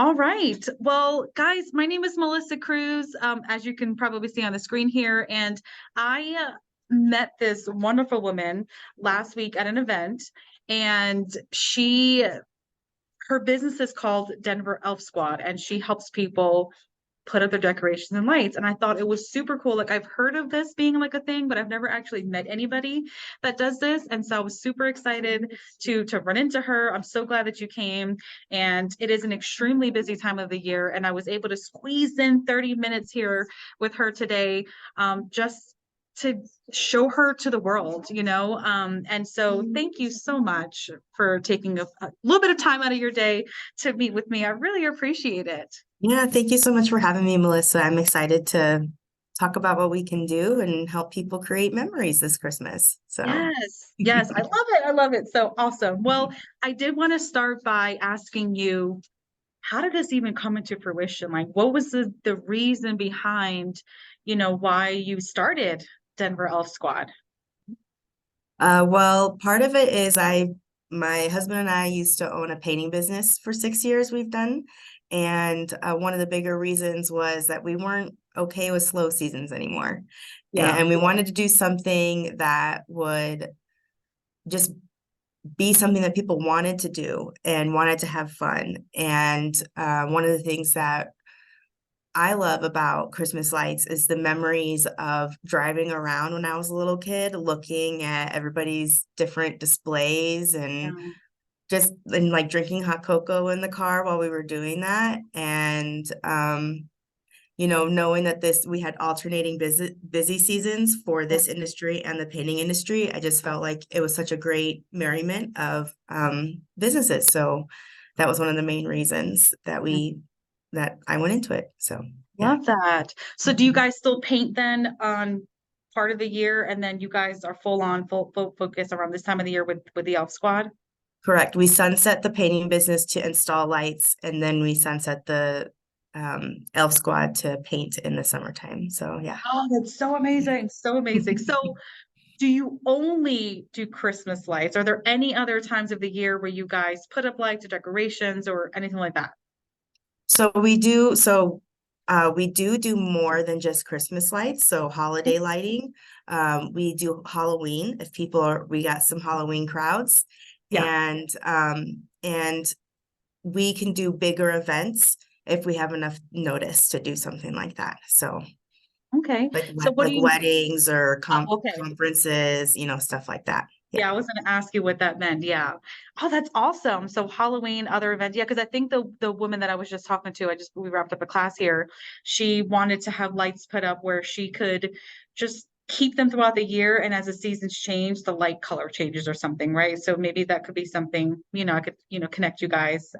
All right. Well, guys, my name is Melissa Cruz, as you can probably see on the screen here. And I met this wonderful woman last week at an event, and her business is called Denver Elf Squad, and she helps people put up their decorations and lights. And I thought it was super cool. Like, I've heard of this being like a thing, but I've never actually met anybody that does this. And so I was super excited to run into her. I'm so glad that you came. And it is an extremely busy time of the year. And I was able to squeeze in 30 minutes here with her today, just to show her to the world. And so thank you so much for taking a little bit of time out of your day to meet with me. I really appreciate it. Yeah, thank you so much for having me, Melissa. I'm excited to talk about what we can do and help people create memories this Christmas. So, Yes, yes, I love it. I love it. So awesome. Well, I did want to start by asking you, how did this even come into fruition? Like, what was the reason behind, why you started Denver Elf Squad? well, part of it is my husband and I used to own a painting business for 6 years we've done. And one of the bigger reasons was that we weren't okay with slow seasons anymore. Yeah. And we wanted to do something that would just be something that people wanted to do and wanted to have fun. And one of the things that I love about Christmas lights is the memories of driving around when I was a little kid, looking at everybody's different displays and Yeah. like drinking hot cocoa in the car while we were doing that. And knowing that we had alternating busy seasons for Yeah. this industry and the painting industry, I just felt like it was such a great merriment of businesses. So that was one of the main reasons that I went into it. So yeah. Love that. So do you guys still paint then on part of the year, and then you guys are full focus around this time of the year with the Elf Squad? Correct. We sunset the painting business to install lights, and then we sunset the elf squad to paint in the summertime. So yeah. Oh, that's so amazing. So amazing. So do you only do Christmas lights? Are there any other times of the year where you guys put up lights or decorations or anything like that? So we do more than just Christmas lights. So holiday lighting. We do Halloween if we got some Halloween crowds, Yeah. and we can do bigger events if we have enough notice to do something like that. So Okay. like So what do like you, weddings or oh, okay. conferences, stuff like that. Yeah. Yeah, I was going to ask you what that meant. Yeah. Oh, that's awesome. So Halloween, other events. Yeah, because I think the woman that I was just talking to, we wrapped up a class here. She wanted to have lights put up where she could just keep them throughout the year, and as the seasons change, the light color changes or something, right? So maybe that could be something, I could, connect you guys.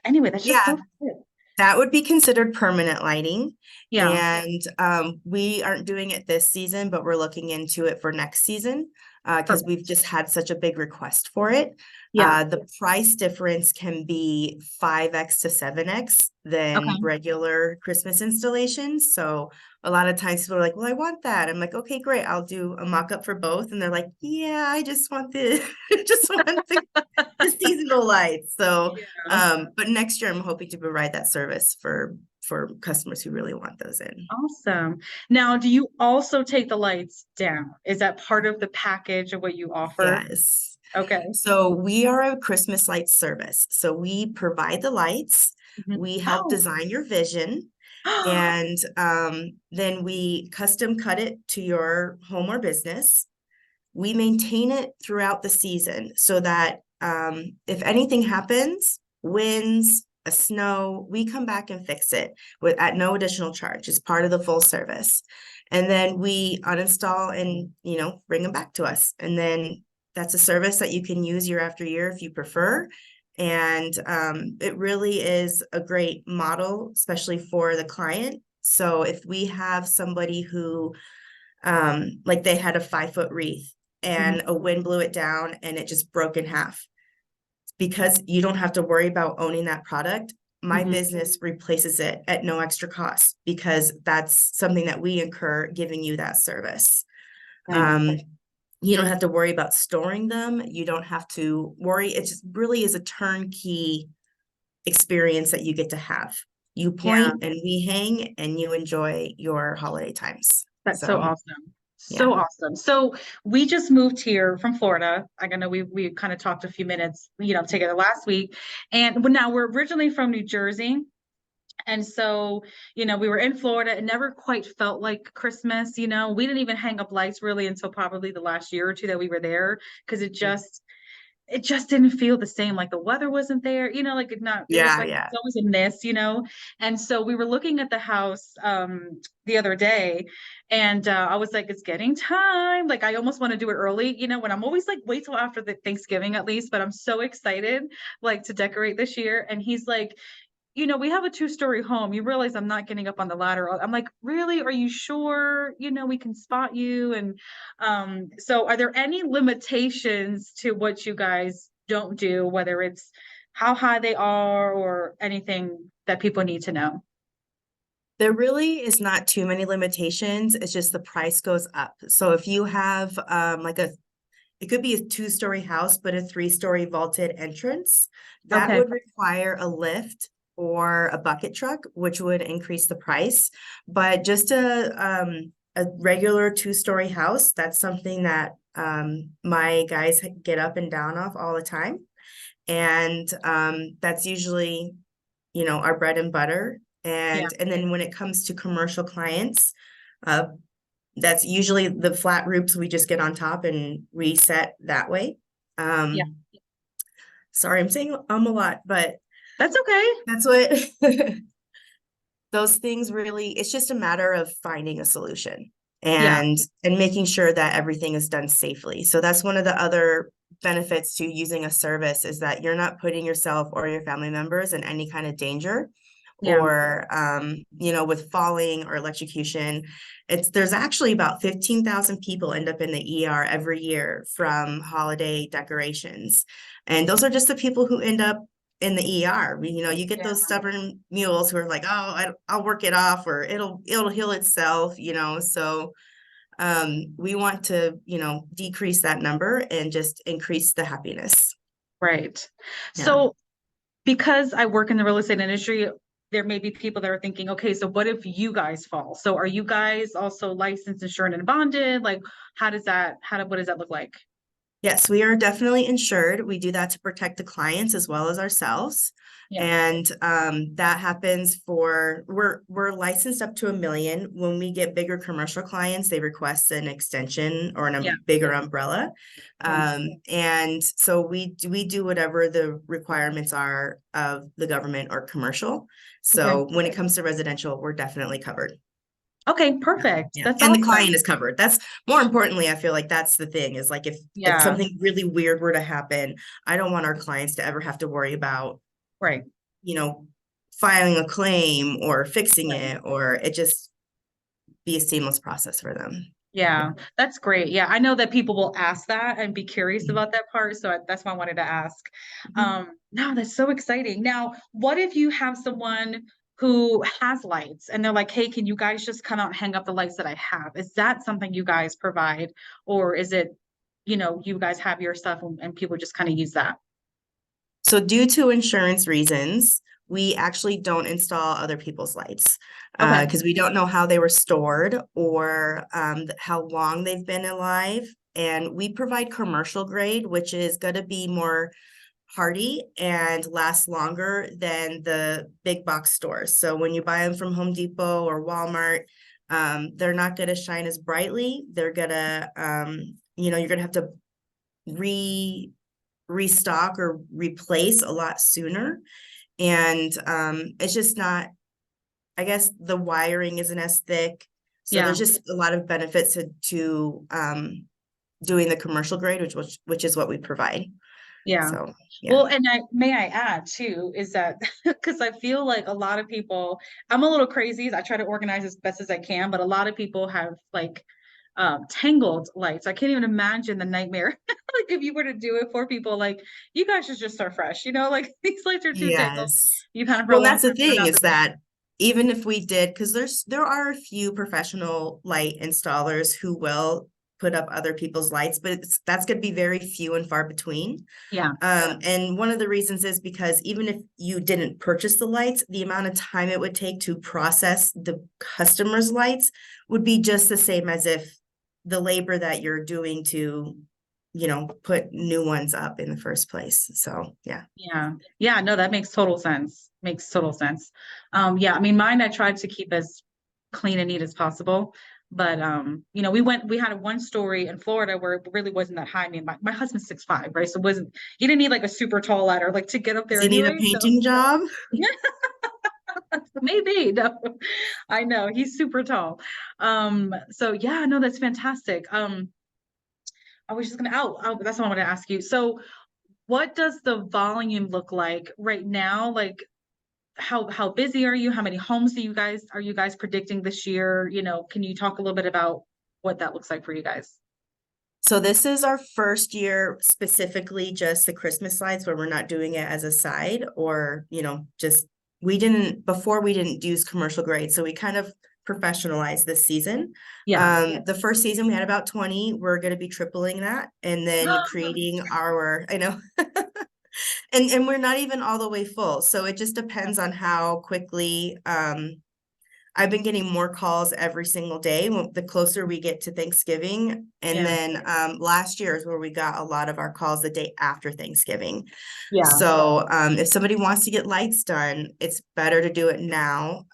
Anyway, that's just Yeah, so good. that would be considered permanent lighting. Yeah. And we aren't doing it this season, but we're looking into it for next season because we've Perfect. just had such a big request for it. Yeah. The price difference can be 5x to 7x than Okay. regular Christmas installations. So a lot of times people are like, well, I want that. I'm like, okay, great. I'll do a mock-up for both. And they're like, yeah, I just want just want the seasonal lights. So Yeah. but next year I'm hoping to provide that service for customers who really want those in. Awesome. Now, do you also take the lights down? Is that part of the package of what you offer? Yes. Okay. So we are a Christmas light service. So we provide the lights, Mhm. we help Oh, design your vision, and then we custom cut it to your home or business. We maintain it throughout the season so that if anything happens, winds, a snow, we come back and fix it at no additional charge. It's part of the full service. And then we uninstall and, bring them back to us. And then that's a service that you can use year after year if you prefer. And it really is a great model, especially for the client. So if we have somebody who, like they had a 5-foot wreath Mhm. and a wind blew it down and it just broke in half, because you don't have to worry about owning that product. My Mhm. business replaces it at no extra cost because that's something that we incur giving you that service. Nice. Um, You don't have to worry about storing them. You don't have to worry. It just really is a turnkey experience that you get to have. You Yeah, point and we hang and you enjoy your holiday times. that's so So awesome. yeah. So awesome. So we just moved here from Florida. I know we kind of talked a few minutes, together last week. And now we're originally from New Jersey. And so, we were in Florida. It never quite felt like Christmas. We didn't even hang up lights really until probably the last year or two that we were there because it just didn't feel the same. Like the weather wasn't there, like it was Yeah, like yeah. it's always a miss. And so we were looking at the house the other day and I was like, it's getting time. Like I almost want to do it early, when I'm always like, wait till after the Thanksgiving at least, but I'm so excited like to decorate this year. And he's like, we have a two-story home. You realize I'm not getting up on the ladder. I'm like, really? Are you sure? We can spot you. And so are there any limitations to what you guys don't do, whether it's how high they are or anything that people need to know? There really is not too many limitations. It's just the price goes up. So if you have like it could be a two-story house, but a three-story vaulted entrance, that Okay. would require a lift or a bucket truck, which would increase the price. But just a regular two-story house, that's something that my guys get up and down off all the time. And that's usually, our bread and butter. Yeah. And then when it comes to commercial clients, uh, that's usually the flat roofs we just get on top and reset that way. Yeah. Sorry, I'm saying a lot, but That's okay. that's what those things really, it's just a matter of finding a solution Yeah. and making sure that everything is done safely. So that's one of the other benefits to using a service is that you're not putting yourself or your family members in any kind of danger Yeah. or with falling or electrocution. There's actually about 15,000 people end up in the ER every year from holiday decorations. And those are just the people who end up in the ER. You get Yeah. those stubborn mules who are like, oh, I'll work it off or it'll heal itself. So we want to, decrease that number and just increase the happiness. Right. Yeah. So because I work in the real estate industry, there may be people that are thinking, okay, so what if you guys fall? So are you guys also licensed, insured, and bonded? Like, what does that look like? Yes, we are definitely insured. We do that to protect the clients as well as ourselves. Yeah. And that happens we're licensed up to 1 million. When we get bigger commercial clients, they request an extension or Yeah. bigger umbrella. Yeah. And so we do whatever the requirements are of the government or commercial. Okay. So when it comes to residential, we're definitely covered. Okay, Yeah, perfect. yeah. That's And the awesome. client is covered. That's more importantly, I feel like that's the thing is like if Yeah. something really weird were to happen, I don't want our clients to ever have to worry about, Right. you know, filing a claim or fixing Right. it, or it just be a seamless process for them. Yeah. Yeah, that's great. Yeah, I know that people will ask that and be curious Mhm. about that part. So that's why I wanted to ask. Mhm. No, that's so exciting. Now, what if you have someone who has lights and they're like, hey, can you guys just come out and hang up the lights that I have? Is that something you guys provide? Or is it, you guys have your stuff and people just kind of use that? So due to insurance reasons, we actually don't install other people's lights Okay. because we don't know how they were stored or how long they've been alive. And we provide commercial grade, which is going to be more hardy and last longer than the big box stores. So when you buy them from Home Depot or Walmart, they're not going to shine as brightly. They're going to, you're going to have to re restock or replace a lot sooner. And it's just not, I guess the wiring isn't as thick. So Yeah. there's just a lot of benefits to doing the commercial grade, which is what we provide. Yeah. So yeah. Well, and may I add too, is that because I feel like a lot of people, I'm a little crazy. I try to organize as best as I can, but a lot of people have like tangled lights. I can't even imagine the nightmare. Like if you were to do it for people, like you guys should just start fresh, like these lights are too tangled. Yes. You kind of for a Well, long that's the time put it thing out is the door. that even if we did, because there are a few professional light installers who will put up other people's lights, but that's going to be very few and far between. Yeah. And one of the reasons is because even if you didn't purchase the lights, the amount of time it would take to process the customer's lights would be just the same as if the labor that you're doing to, put new ones up in the first place. So, yeah. Yeah. Yeah. No, that makes total sense. Makes total sense. Yeah. I mean, mine, I tried to keep as clean and neat as possible. But we had a one story in Florida where it really wasn't that high. I mean, my husband's 6'5", right? So it wasn't, he didn't need like a super tall ladder like to get up Does there he need a anyway. So painting job? maybe, no, I know he's super tall. So yeah, no, that's fantastic. I was just gonna that's what I wanted to ask you. So what does the volume look like right now? Like how busy are you? How many homes are you guys predicting this year? Can you talk a little bit about what that looks like for you guys? So this is our first year specifically just the Christmas lights where we're not doing it as a side or, just before we didn't use commercial grade. So we kind of professionalized this season. Yeah. The first season we had about 20. We're going to be tripling that and then creating I know. And we're not even all the way full. So it just depends on how quickly I've been getting more calls every single day the closer we get to Thanksgiving. And Yeah. then last year is where we got a lot of our calls the day after Thanksgiving. Yeah. So if somebody wants to get lights done, it's better to do it now.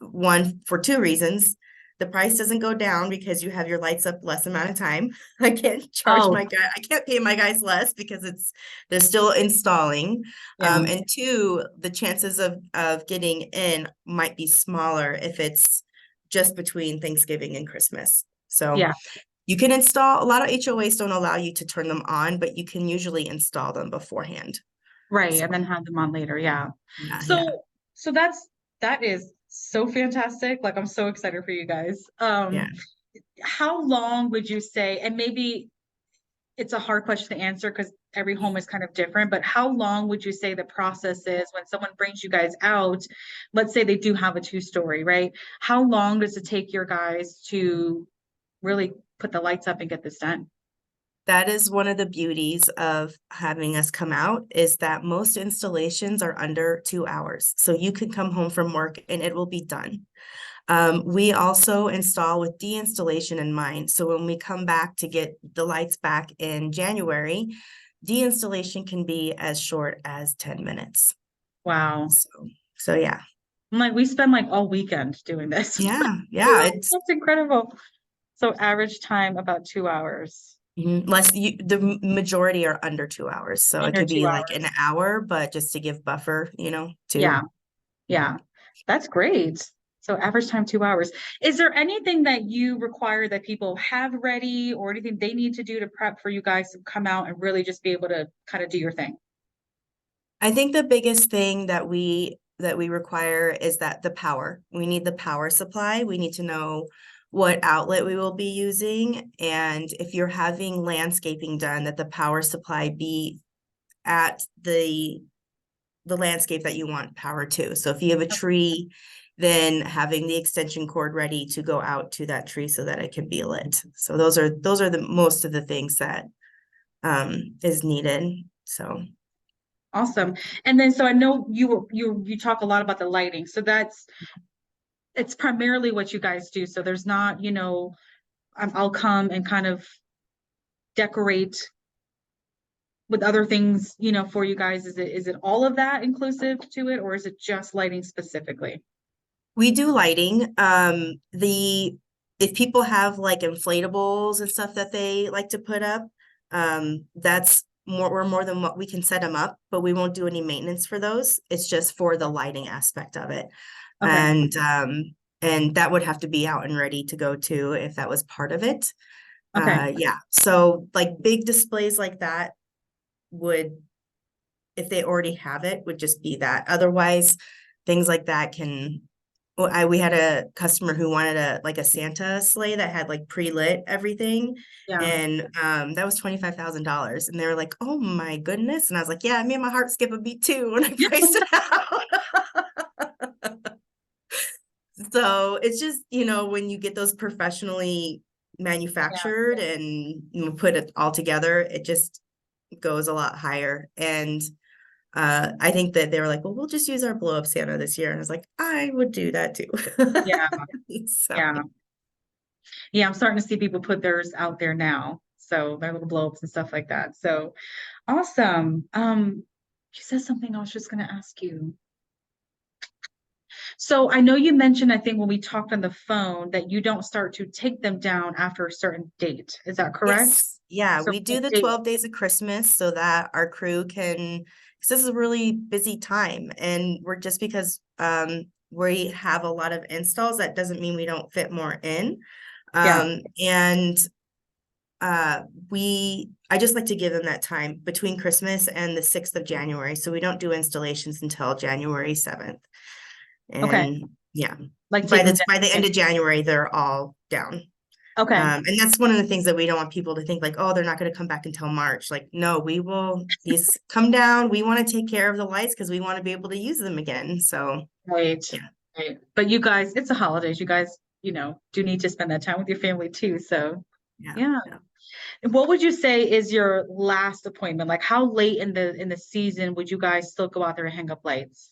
One, for two reasons. The price doesn't go down because you have your lights up less amount of time. I can't Oh, I can't pay my guys less because they're still installing. yeah. And two, the chances of getting in might be smaller if it's just between Thanksgiving and Christmas. So Yeah. you can install, a lot of HOAs don't allow you to turn them on, but you can usually install them beforehand. Right. So And then have them on later. Yeah. yeah. So that is so fantastic. Like I'm so excited for you guys. Yeah. How long would you say, and maybe it's a hard question to answer because every home is kind of different, but how long would you say the process is when someone brings you guys out? Let's say they do have a two-story, right? How long does it take your guys to really put the lights up and get this done? That is one of the beauties of having us come out is that most installations are under 2 hours. So you can come home from work and it will be done. We also install with de-installation in mind. So when we come back to get the lights back in January, de-installation can be as short as 10 minutes. Wow. So yeah. I'm like, we spend like all weekend doing this. Yeah. It's That's incredible. So average time about 2 hours. the majority are under 2 hours. So it Under could two be like an hours. hour, but just to give buffer, too. Yeah. Yeah. That's great. So average time 2 hours. Is there anything that you require that people have ready or anything they need to do to prep for you guys to come out and really just be able to kind of do your thing? I think the biggest thing that we require is that the power. We need the power supply. We need to know what outlet we will be using. And if you're having landscaping done, that the power supply be at the landscape that you want power to. So if you have a tree, then having the extension cord ready to go out to that tree so that it can be lit. So those are the most of the things that is needed. So Awesome. And then so I know you talk a lot about the lighting. So it's primarily what you guys do. So there's not, I'll come and kind of decorate with other things, for you guys. Is it all of that inclusive to it, or is it just lighting specifically? we do lighting. If people have like inflatables and stuff that they like to put up, we're more than what we can set them up, but we won't do any maintenance for those. It's just for the lighting aspect of it. Okay. And that would have to be out and ready to go too if that was part of it. Okay. Yeah. So like big displays like that would, if they already have it, would just be that. Otherwise, things like that can. Well, we had a customer who wanted a Santa sleigh that had like pre-lit everything, Yeah. and that was $25,000, and they were like, "Oh my goodness!" And I was like, "Yeah, it made my heart skip a beat too when I priced it out." So it's just when you get those professionally manufactured and you put it all together, it just goes a lot higher. And I think that they were like, well, we'll just use our blow up Santa this year. And I was like, I would do that too. Yeah, So yeah, yeah. I'm starting to see people put theirs out there now. So their little blow ups and stuff like that. So awesome. You said something I was just gonna ask you. So I know you mentioned, I think when we talked on the phone, that you don't start to take them down after a certain date. Is that correct? yes, yeah, So we do what the date? 12 days of Christmas so that our crew can, because this is a really busy time, and we're just because we have a lot of installs, that doesn't mean we don't fit more in. Yeah. And uh I just like to give them that time between Christmas and the 6th of January. So we don't do installations until January 7th. Okay. And yeah, Like take them by the end down. of January, they're all down. Okay. And that's one of the things that we don't want people to think like, oh, they're not going to come back until March. Like, no, we will, these come down. We want to take care of the lights because we want to be able to use them again. So Right. yeah, Right. But you guys, it's the holidays. You guys, do need to spend that time with your family too. So yeah, yeah. yeah. And what would you say is your last appointment? Like how late in the season would you guys still go out there and hang up lights?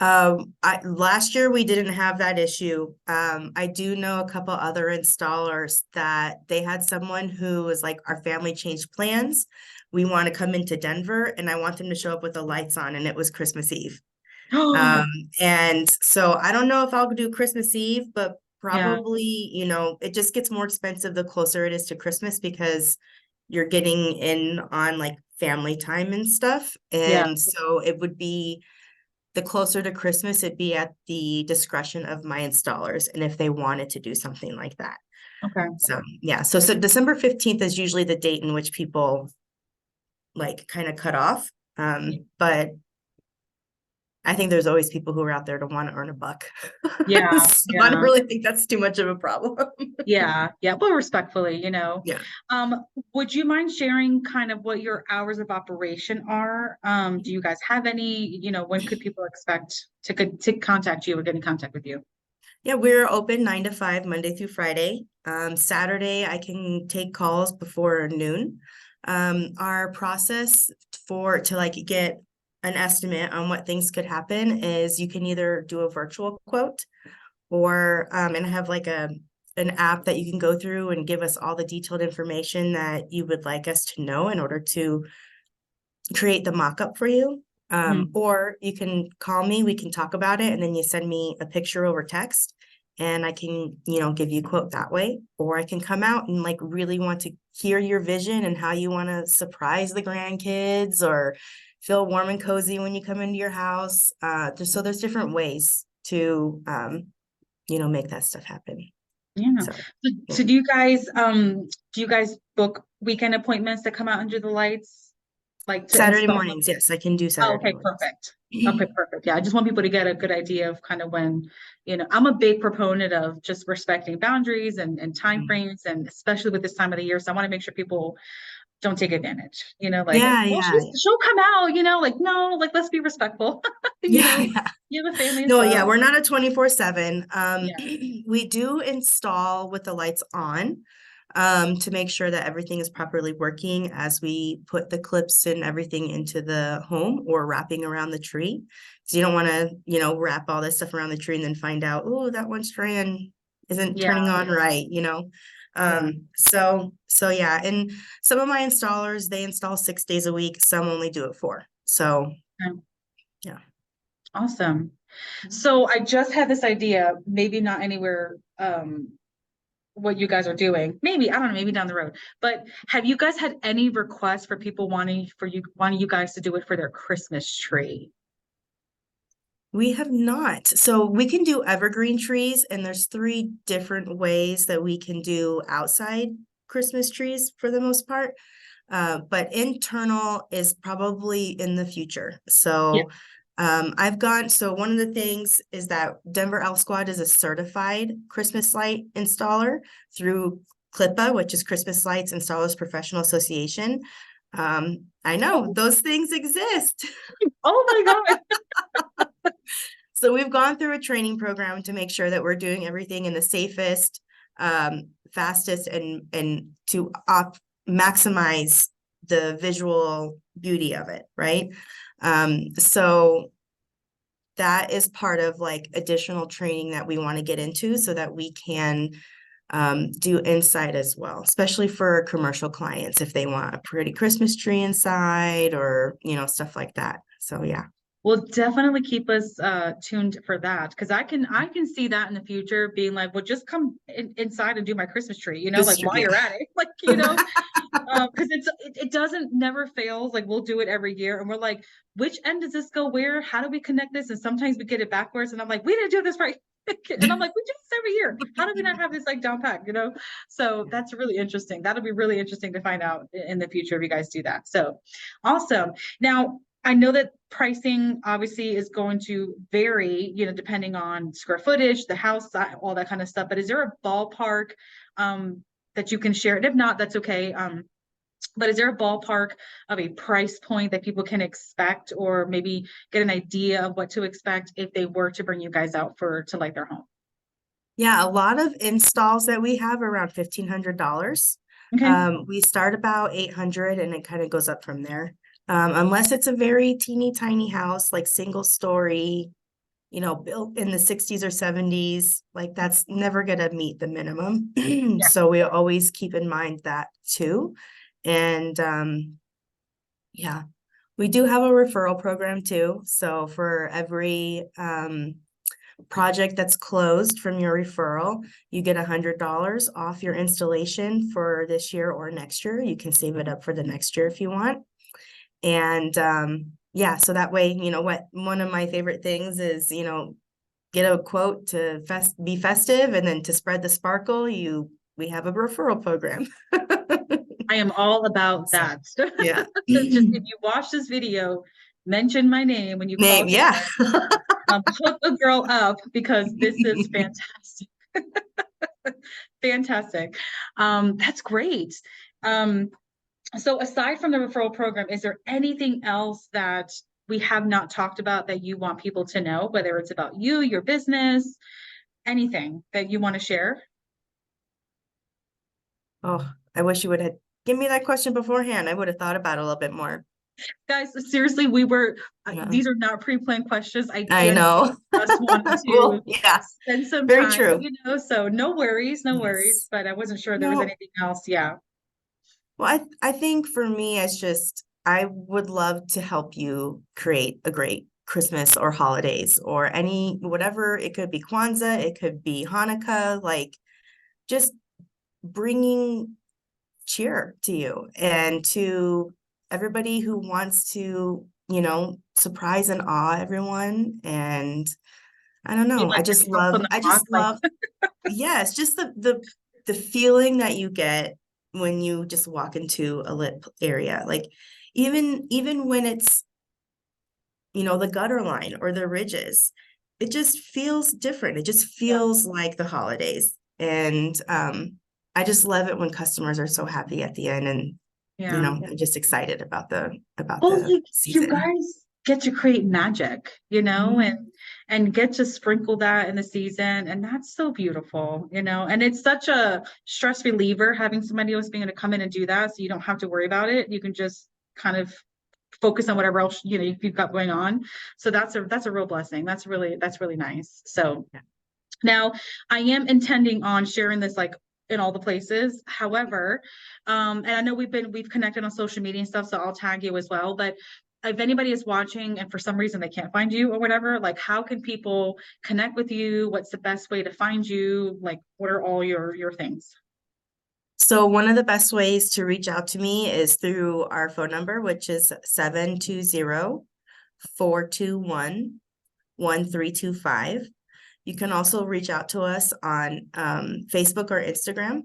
Last year we didn't have that issue. I do know a couple other installers that they had someone who was like, our family changed plans. We want to come into Denver and I want them to show up with the lights on, and it was Christmas Eve. Um, Oh, and so I don't know if I'll do Christmas Eve, but yeah. probably, it just gets more expensive the closer it is to Christmas because you're getting in on like family time and stuff. Yeah. And so it would be the closer to Christmas, it'd be at the discretion of my installers and if they wanted to do something like that. Okay. So yeah, so December 15th is usually the date in which people like kind of cut off. But I think there's always people who are out there to want to earn a buck. Yeah. So I don't Yeah. really think that's too much of a problem. Yeah. Yeah. But respectfully. Yeah. Would you mind sharing kind of what your hours of operation are? Do you guys have any, when could people expect to contact you or get in contact with you? Yeah, we're open 9 to 5, Monday through Friday. Saturday, I can take calls before noon. Our process to like get an estimate on what things could happen is you can either do a virtual quote or and have like an app that you can go through and give us all the detailed information that you would like us to know in order to create the mock-up for you. Mhm. Or you can call me, we can talk about it, and then you send me a picture over text and I can, give you a quote that way. Or I can come out and like really want to hear your vision and how you want to surprise the grandkids or feel warm and cozy when you come into your house. So there's different ways to, make that stuff happen. Yeah. So, yeah. So do you guys book weekend appointments to come out under the lights, like to Saturday install? mornings, yes, I can do Oh, Saturday okay, mornings. perfect. Okay, perfect. Yeah, I just want people to get a good idea of kind of when, I'm a big proponent of just respecting boundaries and time frames, and especially with this time of the year. So I want to make sure people don't take advantage, like, Yeah, well, yeah, she'll come out, like, no, like, let's be respectful. you yeah, know, yeah. you have a family as No, yeah, well. we're not a 24/7. Yeah. We do install with the lights on, to make sure that everything is properly working as we put the clips and everything into the home or wrapping around the tree. So you don't want to, wrap all this stuff around the tree and then find out, oh, that one strand isn't Yeah. turning on right. Yeah. So yeah, and some of my installers, they install 6 days a week, some only do it 4. So Okay. yeah. Awesome. So I just had this idea, maybe not anywhere, what you guys are doing. Maybe, I don't know, maybe down the road. But have you guys had any requests for people wanting you guys to do it for their Christmas tree? We have not. So we can do evergreen trees, and there's 3 different ways that we can do outside Christmas trees for the most part. But internal is probably in the future. Yeah. So so one of the things is that Denver Elf Squad is a certified Christmas light installer through CLIPA, which is Christmas Lights Installers Professional Association. I know those things exist. Oh my God. So we've gone through a training program to make sure that we're doing everything in the safest, fastest and to maximize the visual beauty of it, right? So that is part of like additional training that we want to get into so that we can do inside as well, especially for commercial clients if they want a pretty Christmas tree inside or, you know, stuff like that. So yeah. Well, definitely keep us tuned for that, because I can see that in the future being like, well, just come inside and do my Christmas tree, like while Yeah. you're at it, like, because it doesn't never fails. Like we'll do it every year, and we're like, which end does this go where? How do we connect this? And sometimes we get it backwards, and I'm like, we didn't do this right. And I'm like, we do this every year. How do we not have this like down pat? So that's really interesting. That'll be really interesting to find out in the future if you guys do that. So awesome. Now, I know that pricing obviously is going to vary, depending on square footage, the house, all that kind of stuff. But is there a ballpark that you can share? And if not, that's okay. But is there a ballpark of a price point that people can expect, or maybe get an idea of what to expect if they were to bring you guys out to light their home? Yeah, a lot of installs that we have are around $1,500. Okay. We start about 800 and it kind of goes up from there. Unless it's a very teeny tiny house, like single story, built in the 60s or 70s, like that's never gonna meet the minimum. Yeah. So we always keep in mind that too. And yeah, we do have a referral program too. So for every project that's closed from your referral, you get $100 off your installation for this year or next year. You can save it up for the next year if you want. And yeah, so that way, one of my favorite things is, get a quote to be festive, and then to spread the sparkle, we have a referral program. I am all about So, that. yeah. Just if you watch this video, mention my name when you call Name, yeah. Kaylan. Hook a girl up, because this is fantastic. Fantastic. That's great. So aside from the referral program, is there anything else that we have not talked about that you want people to know, whether it's about you, your business, anything that you want to share? Oh, I wish you would have given me that question beforehand. I would have thought about it a little bit more. Guys, seriously, Yeah. these are not pre-planned questions. I I genuinely know. just wanted Well, to yeah, spend some very time, true. so no worries, no worries, Yes. but I wasn't sure there was No, anything else. Yeah. well, I think for me, it's just I would love to help you create a great Christmas or holidays or any whatever. It could be Kwanzaa, it could be Hanukkah, like just bringing cheer to you and to everybody who wants to, surprise and awe everyone. And I don't Be know, like the elf on the I block, just like, love, yes, just the feeling that you get when you just walk into a lit area. Like even when it's, the gutter line or the ridges, it just feels different. It just yeah, feels like the holidays. And I just love it when customers are so happy at the end and yeah. I'm just excited about Well, the like, you season. guys get to create magic, and Mhm. get to sprinkle that in the season, and that's so beautiful, and it's such a stress reliever having somebody else being able to come in and do that, so you don't have to worry about it. You can just kind of focus on whatever else you've got going on. So that's a real blessing. That's really nice. So Yeah. now, I am intending on sharing this like in all the places. However, and I know we've connected on social media and stuff, so I'll tag you as well. But if anybody is watching and for some reason they can't find you or whatever, like how can people connect with you? What's the best way to find you? Like, what are all your things? So one of the best ways to reach out to me is through our phone number, which is 720-421-1325. You can also reach out to us on Facebook or Instagram.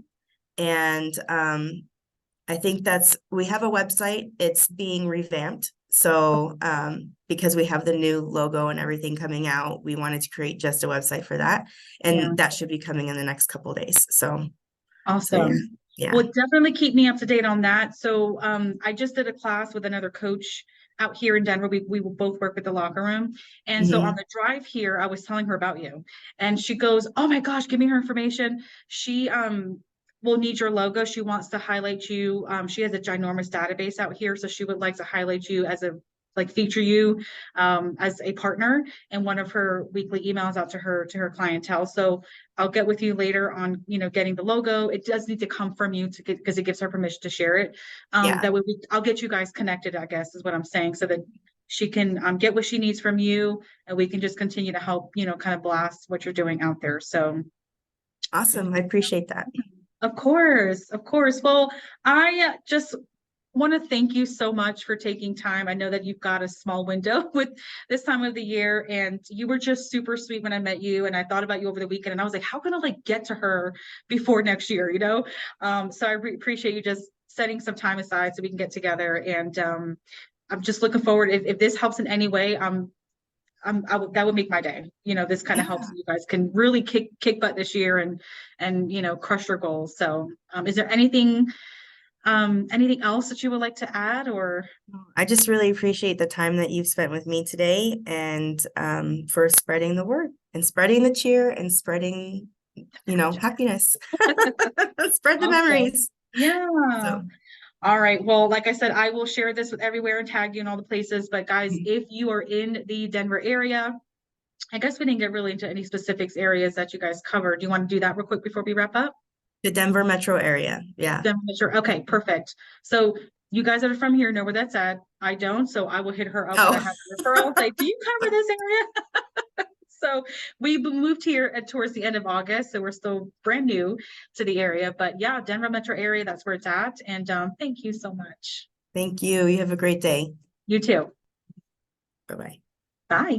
And I think we have a website. It's being revamped. So because we have the new logo and everything coming out, we wanted to create just a website for that. Yeah. And that should be coming in the next couple of days. So yeah, Awesome. yeah. Well, definitely keep me up to date on that. So I just did a class with another coach out here in Denver. We will both work with the locker room. And so on Mhm. the drive here, I was telling her about you. And she goes, "Oh my gosh, give me her information." She will need your logo. She wants to highlight you. She has a ginormous database out here. So she would like to highlight you as a like feature you as a partner in one of her weekly emails out to her clientele. So I'll get with you later on, getting the logo. It does need to come from you to get because it gives her permission to share it. Yeah, That way I'll get you guys connected, I guess is what I'm saying, so that she can get what she needs from you and we can just continue to help, kind of blast what you're doing out there. So awesome. I appreciate that. of course, of course. Well, I just want to thank you so much for taking time. I know that you've got a small window with this time of the year, and you were just super sweet when I met you. And I thought about you over the weekend, and I was like, how can I like get to her before next year? So I appreciate you just setting some time aside so we can get together. And I'm just looking forward. If this helps in any way, that would make my day. This kind of helps Yeah. you guys can really kick butt this year and crush your goals. So, is there anything else that you would like to add or? I just really appreciate the time that you've spent with me today and for spreading the word and spreading the cheer and spreading, happiness. Spread the Awesome. memories. Yeah. So, All right. Well, like I said, I will share this with everywhere and tag you in all the places. But guys, if you are in the Denver area, I guess we didn't get really into any specifics areas that you guys covered. Do you want to do that real quick before we wrap up? the Denver metro area. Yeah. Denver Metro. Okay, perfect. So you guys that are from here know where that's at. I don't, so I will hit her up when I Oh, have a referral. Say, do you cover this area? So we moved here towards the end of August, so we're still brand new to the area. But yeah, Denver Metro area, that's where it's at. And thank you so much. thank you. You have a great day. You too. Bye-bye. Bye.